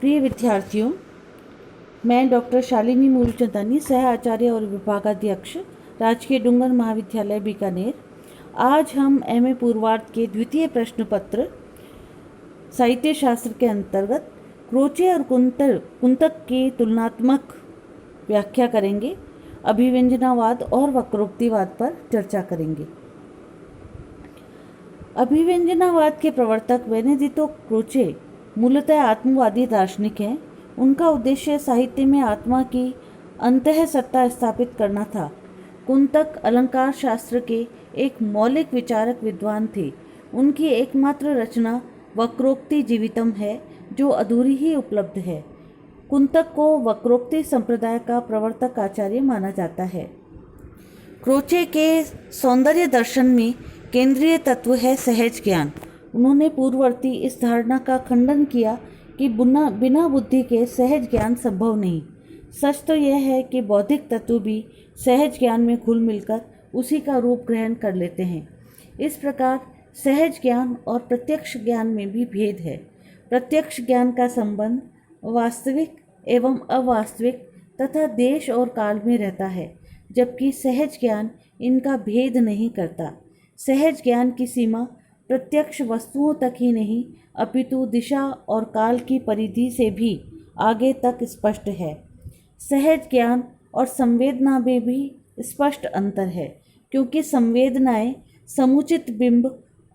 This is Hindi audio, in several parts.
प्रिय विद्यार्थियों, मैं डॉक्टर शालिनी मूलचंदानी, सह आचार्य और विभागाध्यक्ष, राजकीय डूंगर महाविद्यालय बीकानेर। आज हम एमए पूर्वार्ध के द्वितीय प्रश्न पत्र साहित्य शास्त्र के अंतर्गत क्रोचे और कुंतक की तुलनात्मक व्याख्या करेंगे। अभिव्यंजनावाद और वक्रोक्तिवाद पर चर्चा करेंगे। अभिव्यंजनावाद के प्रवर्तक बेनेडिक्टो क्रोचे मूलतः आत्मवादी दार्शनिक हैं। उनका उद्देश्य साहित्य में आत्मा की अंतः सत्ता स्थापित करना था। कुंतक अलंकार शास्त्र के एक मौलिक विचारक विद्वान थे। उनकी एकमात्र रचना वक्रोक्ति जीवितम है, जो अधूरी ही उपलब्ध है। कुंतक को वक्रोक्ति संप्रदाय का प्रवर्तक आचार्य माना जाता है। क्रोचे के सौंदर्य दर्शन में केंद्रीय तत्व है सहज ज्ञान। उन्होंने पूर्ववर्ती इस धारणा का खंडन किया कि बिना बुद्धि के सहज ज्ञान संभव नहीं। सच तो यह है कि बौद्धिक तत्व भी सहज ज्ञान में घुल मिलकर उसी का रूप ग्रहण कर लेते हैं। इस प्रकार सहज ज्ञान और प्रत्यक्ष ज्ञान में भी भेद है। प्रत्यक्ष ज्ञान का संबंध वास्तविक एवं अवास्तविक तथा देश और काल में रहता है, जबकि सहज ज्ञान इनका भेद नहीं करता। सहज ज्ञान की सीमा प्रत्यक्ष वस्तुओं तक ही नहीं, अपितु दिशा और काल की परिधि से भी आगे तक स्पष्ट है। सहज ज्ञान और संवेदना में भी स्पष्ट अंतर है, क्योंकि संवेदनाएं समुचित बिंब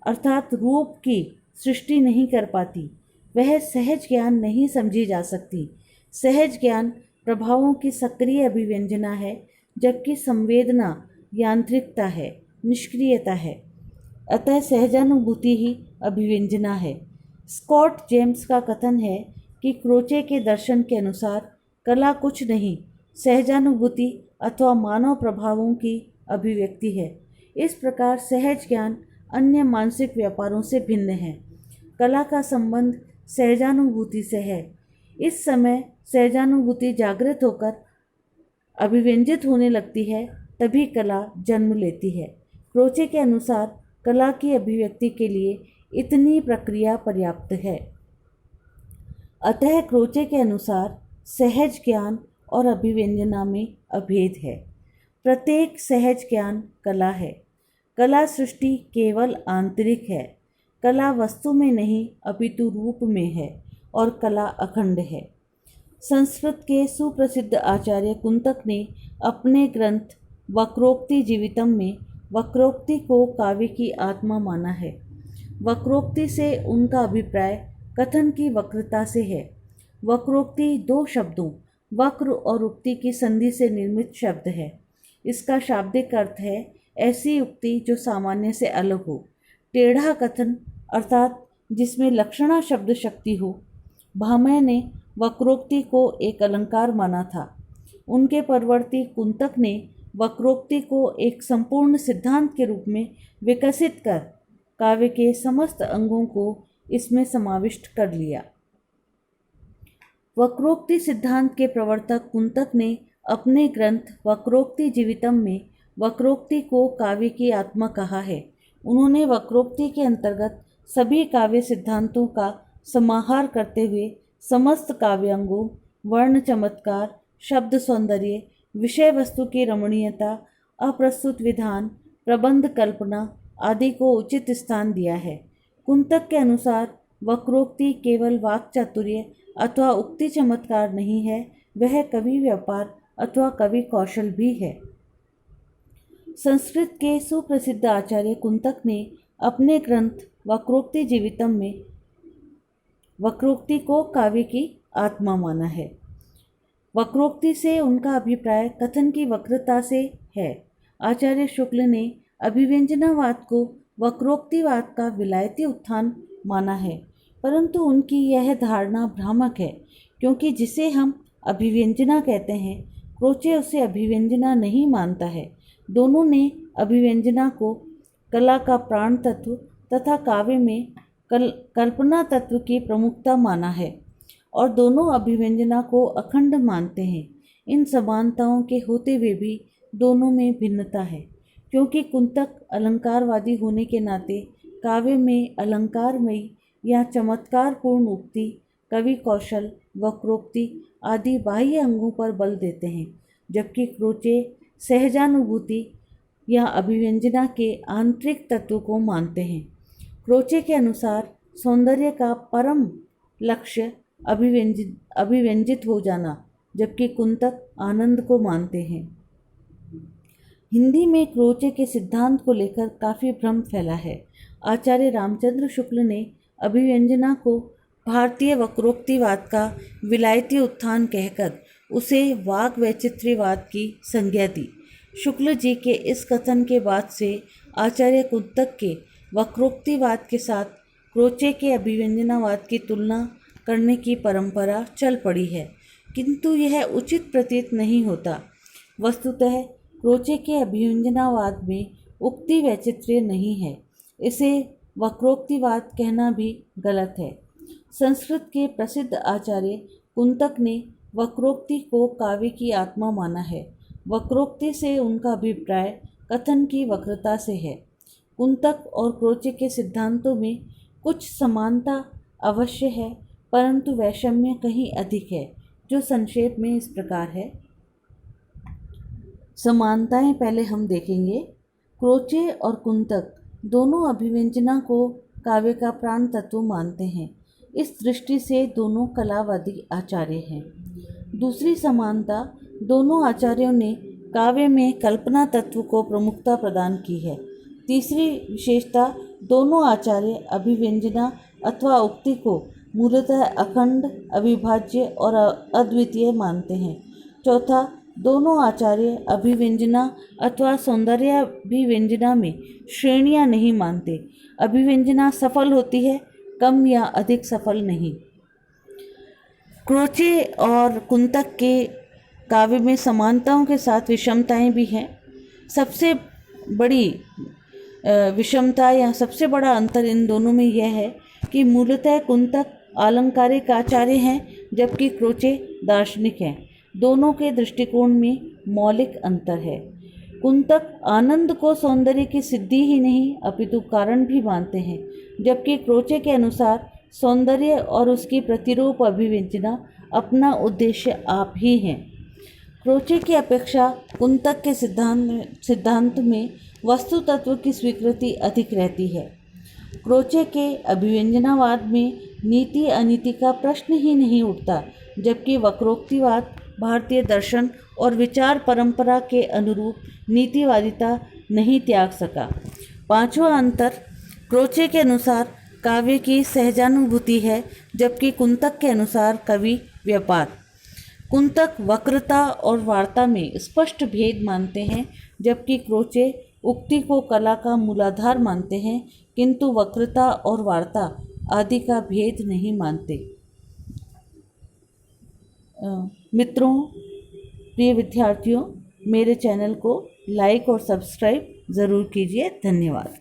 अर्थात रूप की सृष्टि नहीं कर पाती। वह सहज ज्ञान नहीं समझी जा सकती। सहज ज्ञान प्रभावों की सक्रिय अभिव्यंजना है, जबकि संवेदना यांत्रिकता है, निष्क्रियता है। अतः सहजानुभूति ही अभिव्यंजना है। स्कॉट जेम्स का कथन है कि क्रोचे के दर्शन के अनुसार कला कुछ नहीं, सहजानुभूति अथवा मानव प्रभावों की अभिव्यक्ति है। इस प्रकार सहज ज्ञान अन्य मानसिक व्यापारों से भिन्न है। कला का संबंध सहजानुभूति से है। इस समय सहजानुभूति जागृत होकर अभिव्यंजित होने लगती है, तभी कला जन्म लेती है। क्रोचे के अनुसार कला की अभिव्यक्ति के लिए इतनी प्रक्रिया पर्याप्त है। अतः क्रोचे के अनुसार सहज ज्ञान और अभिव्यंजना में अभेद है। प्रत्येक सहज ज्ञान कला है। कला सृष्टि केवल आंतरिक है। कला वस्तु में नहीं, अपितु रूप में है, और कला अखंड है। संस्कृत के सुप्रसिद्ध आचार्य कुंतक ने अपने ग्रंथ वक्रोक्ति जीवितम में वक्रोक्ति को काव्य की आत्मा माना है। वक्रोक्ति से उनका अभिप्राय कथन की वक्रता से है। वक्रोक्ति दो शब्दों वक्र और उक्ति की संधि से निर्मित शब्द है। इसका शाब्दिक अर्थ है ऐसी उक्ति जो सामान्य से अलग हो। टेढ़ा कथन अर्थात जिसमें लक्षणा शब्द शक्ति हो। भामह ने वक्रोक्ति को एक अलंकार माना था। उनके परवर्ती कुंतक ने वक्रोक्ति को एक संपूर्ण सिद्धांत के रूप में विकसित कर काव्य के समस्त अंगों को इसमें समाविष्ट कर लिया। वक्रोक्ति सिद्धांत के प्रवर्तक कुंतक ने अपने ग्रंथ वक्रोक्ति जीवितम में वक्रोक्ति को काव्य की आत्मा कहा है। उन्होंने वक्रोक्ति के अंतर्गत सभी काव्य सिद्धांतों का समाहार करते हुए समस्त काव्यांगों, वर्ण चमत्कार, शब्द सौंदर्य, विषय वस्तु की रमणीयता, अप्रस्तुत विधान, प्रबंध कल्पना आदि को उचित स्थान दिया है। कुंतक के अनुसार वक्रोक्ति केवल वाक चातुर्य अथवा उक्ति चमत्कार नहीं है, वह कवि व्यापार अथवा कवि कौशल भी है। संस्कृत के सुप्रसिद्ध आचार्य कुंतक ने अपने ग्रंथ वक्रोक्ति जीवितम में वक्रोक्ति को काव्य की आत्मा माना है। वक्रोक्ति से उनका अभिप्राय कथन की वक्रता से है। आचार्य शुक्ल ने अभिव्यंजनावाद को वक्रोक्तिवाद का विलायती उत्थान माना है, परंतु उनकी यह धारणा भ्रामक है, क्योंकि जिसे हम अभिव्यंजना कहते हैं, क्रोचे उसे अभिव्यंजना नहीं मानता है। दोनों ने अभिव्यंजना को कला का प्राण तत्व तथा काव्य में कल्पना तत्व की प्रमुखता माना है, और दोनों अभिव्यंजना को अखंड मानते हैं। इन समानताओं के होते हुए भी दोनों में भिन्नता है, क्योंकि कुंतक अलंकारवादी होने के नाते काव्य में अलंकारमयी या चमत्कारपूर्ण उक्ति, कवि कौशल वक्रोक्ति आदि बाह्य अंगों पर बल देते हैं, जबकि क्रोचे सहजानुभूति या अभिव्यंजना के आंतरिक तत्व को मानते हैं। क्रोचे के अनुसार सौंदर्य का परम लक्ष्य अभिव्यंजित हो जाना, जबकि कुंतक आनंद को मानते हैं। हिंदी में क्रोचे के सिद्धांत को लेकर काफ़ी भ्रम फैला है। आचार्य रामचंद्र शुक्ल ने अभिव्यंजना को भारतीय वक्रोक्तिवाद का विलायती उत्थान कहकर उसे वाग वैचित्र्यवाद की संज्ञा दी। शुक्ल जी के इस कथन के बाद से आचार्य कुंतक के वक्रोक्तिवाद के साथ क्रोचे के अभिव्यंजनावाद की तुलना करने की परंपरा चल पड़ी है, किंतु यह उचित प्रतीत नहीं होता। वस्तुतः क्रोचे के अभिव्यंजनावाद में उक्ति वैचित्र्य नहीं है, इसे वक्रोक्तिवाद कहना भी गलत है। संस्कृत के प्रसिद्ध आचार्य कुंतक ने वक्रोक्ति को काव्य की आत्मा माना है। वक्रोक्ति से उनका अभिप्राय कथन की वक्रता से है। कुंतक और क्रोचे के सिद्धांतों में कुछ समानता अवश्य है, परंतु वैषम्य कहीं अधिक है, जो संक्षेप में इस प्रकार है। समानताएं पहले हम देखेंगे। क्रोचे और कुंतक दोनों अभिव्यंजना को काव्य का प्राण तत्व मानते हैं। इस दृष्टि से दोनों कलावादी आचार्य हैं। दूसरी समानता, दोनों आचार्यों ने काव्य में कल्पना तत्व को प्रमुखता प्रदान की है। तीसरी विशेषता, दोनों आचार्य अभिव्यंजना अथवा उक्ति को मूलतः अखंड, अविभाज्य और अद्वितीय मानते हैं। चौथा, दोनों आचार्य अभिव्यंजना अथवा सौंदर्याभिव्यंजना में श्रेणियां नहीं मानते। अभिव्यंजना सफल होती है, कम या अधिक सफल नहीं। क्रोचे और कुंतक के काव्य में समानताओं के साथ विषमताएं भी हैं। सबसे बड़ी विषमता या सबसे बड़ा अंतर इन दोनों में यह है कि मूलतः कुंतक आलंकारिक आचार्य हैं, जबकि क्रोचे दार्शनिक हैं। दोनों के दृष्टिकोण में मौलिक अंतर है। कुंतक आनंद को सौंदर्य की सिद्धि ही नहीं अपितु कारण भी मानते हैं, जबकि क्रोचे के अनुसार सौंदर्य और उसकी प्रतिरूप अभिव्यंजना अपना उद्देश्य आप ही हैं। क्रोचे की अपेक्षा कुंतक के सिद्धांत में वस्तु तत्व की स्वीकृति अधिक रहती है। क्रोचे के अभिव्यंजनावाद में नीति अनीति का प्रश्न ही नहीं उठता, जबकि वक्रोक्तिवाद भारतीय दर्शन और विचार परंपरा के अनुरूप नीतिवादिता नहीं त्याग सका। पांचवा अंतर, क्रोचे के अनुसार काव्य की सहजानुभूति है, जबकि कुंतक के अनुसार कवि व्यापार। कुंतक वक्रता और वार्ता में स्पष्ट भेद मानते हैं, जबकि क्रोचे उक्ति को कला का मूलाधार मानते हैं, किंतु वक्रता और वार्ता आदि का भेद नहीं मानते। मित्रों, प्रिय विद्यार्थियों, मेरे चैनल को लाइक और सब्सक्राइब ज़रूर कीजिए। धन्यवाद।